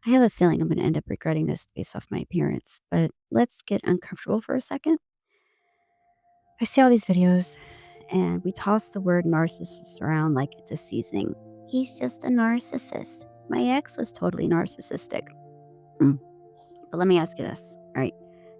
I have a feeling I'm going to end up regretting this based off my appearance, but let's get uncomfortable for a second. I see all these videos and we toss the word narcissist around like it's a seasoning. He's just a narcissist. My ex was totally narcissistic. Mm. But let me ask you this, all right?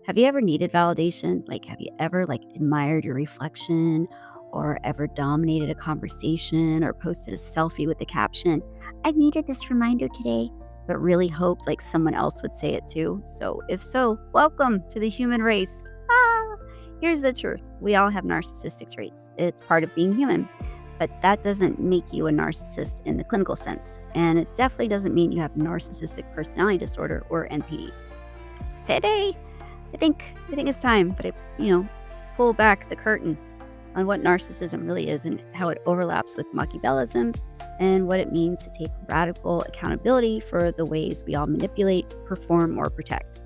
Have you ever needed validation? Like, have you ever admired your reflection or ever dominated a conversation or posted a selfie with the caption, I needed this reminder today, but really hoped someone else would say it too? So if so, welcome to the human race. Ah, here's the truth. We all have narcissistic traits. It's part of being human. But that doesn't make you a narcissist in the clinical sense. And it definitely doesn't mean you have narcissistic personality disorder or NPD. Today, I think it's time that I pull back the curtain on what narcissism really is and how it overlaps with Machiavellism and what it means to take radical accountability for the ways we all manipulate, perform, or protect.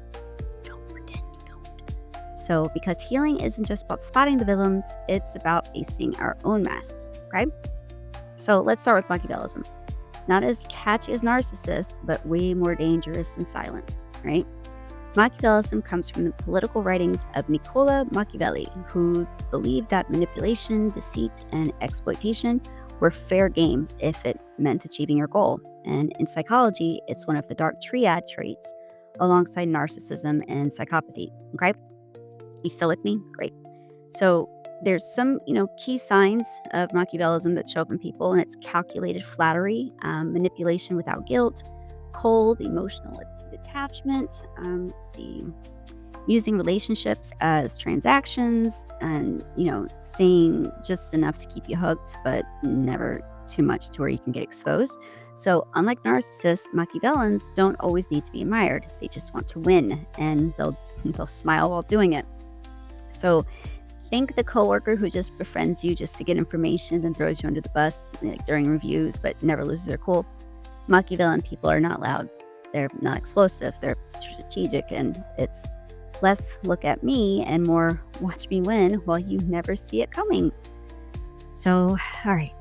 Don't pretend you don't. So, because healing isn't just about spotting the villains, it's about facing our own masks, okay? So, let's start with Machiavellism. Not as catchy as Narcissist, but way more dangerous than silence, right? Machiavellism comes from the political writings of Niccolo Machiavelli, who believed that manipulation, deceit, and exploitation were fair game if it meant achieving your goal. And in psychology, it's one of the dark triad traits alongside narcissism and psychopathy. Okay? You still with me? Great. So there's some, key signs of Machiavellism that show up in people, and it's calculated flattery, manipulation without guilt, cold emotional detachment. Let's see, using relationships as transactions, and saying just enough to keep you hooked, but never too much to where you can get exposed. So, unlike narcissists, Machiavellians don't always need to be admired. They just want to win, and they'll smile while doing it. So, think the coworker who just befriends you just to get information and throws you under the bus during reviews, but never loses their cool. Machiavellian people are not loud. They're not explosive. They're strategic, and it's less look at me and more watch me win while you never see it coming. So, all right,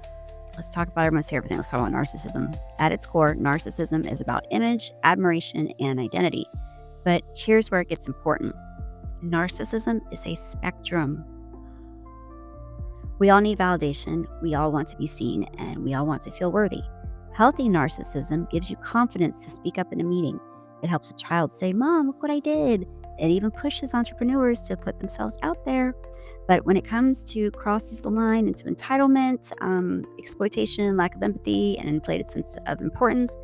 let's talk about almost everything. Let's talk about narcissism. At its core, narcissism is about image, admiration, and identity. But here's where it gets important. Narcissism is a spectrum. We all need validation, we all want to be seen, and we all want to feel worthy. Healthy narcissism gives you confidence to speak up in a meeting. It helps a child say, Mom, look what I did. It even pushes entrepreneurs to put themselves out there. But when it comes to crosses the line into entitlement, exploitation, lack of empathy, and inflated sense of importance,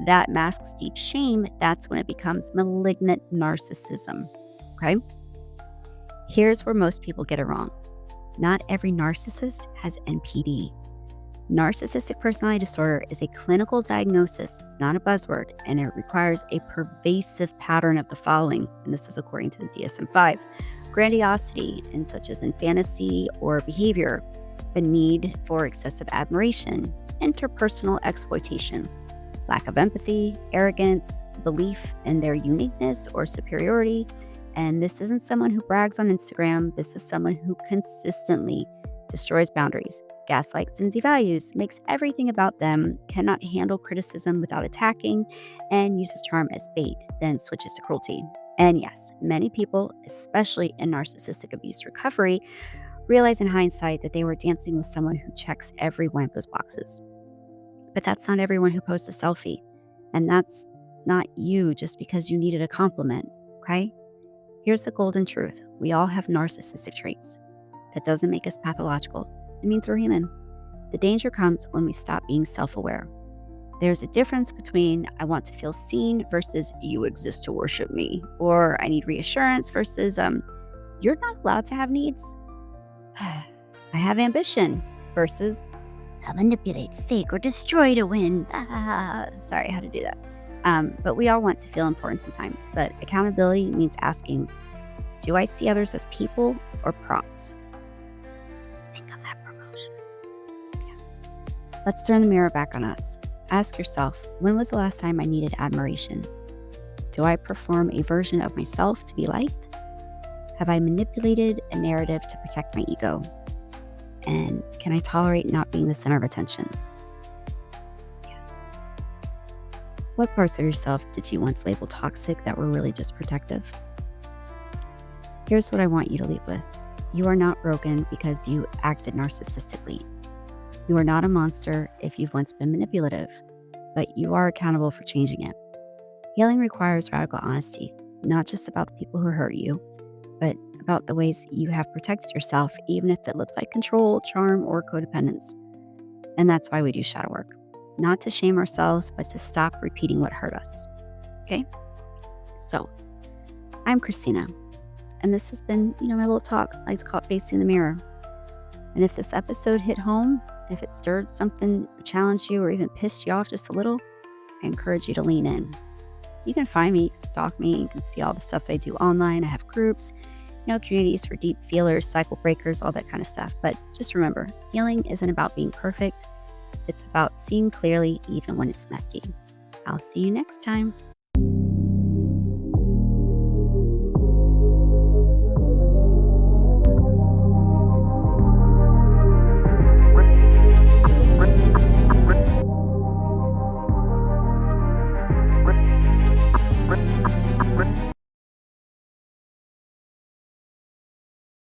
that masks deep shame. That's when it becomes malignant narcissism. Okay? Here's where most people get it wrong. Not every narcissist has NPD. Narcissistic personality disorder is a clinical diagnosis. It's not a buzzword, and it requires a pervasive pattern of the following, and this is according to the DSM-5. Grandiosity, such as in fantasy or behavior, the need for excessive admiration, interpersonal exploitation, lack of empathy, arrogance, belief in their uniqueness or superiority. And this isn't someone who brags on Instagram. This is someone who consistently destroys boundaries, gaslights and devalues, makes everything about them, cannot handle criticism without attacking, and uses charm as bait, then switches to cruelty. And yes, many people, especially in narcissistic abuse recovery, realize in hindsight that they were dancing with someone who checks every one of those boxes. But that's not everyone who posts a selfie. And that's not you just because you needed a compliment, okay? Here's the golden truth. We all have narcissistic traits. That doesn't make us pathological. It means we're human. The danger comes when we stop being self-aware. There's a difference between I want to feel seen versus you exist to worship me, or I need reassurance versus you're not allowed to have needs. I have ambition versus I'll manipulate, fake, or destroy to win. Sorry, how to do that. But we all want to feel important sometimes. But accountability means asking, do I see others as people or props? Think of that promotion. Yeah. Let's turn the mirror back on us. Ask yourself, when was the last time I needed admiration? Do I perform a version of myself to be liked? Have I manipulated a narrative to protect my ego? And can I tolerate not being the center of attention? Yeah. What parts of yourself did you once label toxic that were really just protective? Here's what I want you to leave with. You are not broken because you acted narcissistically. You are not a monster if you've once been manipulative, but you are accountable for changing it. Healing requires radical honesty, not just about the people who hurt you, but about the ways you have protected yourself, even if it looked like control, charm, or codependence. And that's why we do shadow work. Not to shame ourselves, but to stop repeating what hurt us. Okay? So, I'm Christina, and this has been, my little talk. I like to call it Facing the Mirror. And if this episode hit home, if it stirred something, challenged you, or even pissed you off just a little, I encourage you to lean in. You can find me, you can stalk me, you can see all the stuff I do online. I have groups, communities for deep feelers, cycle breakers, all that kind of stuff. But just remember, healing isn't about being perfect. It's about seeing clearly even when it's messy. I'll see you next time.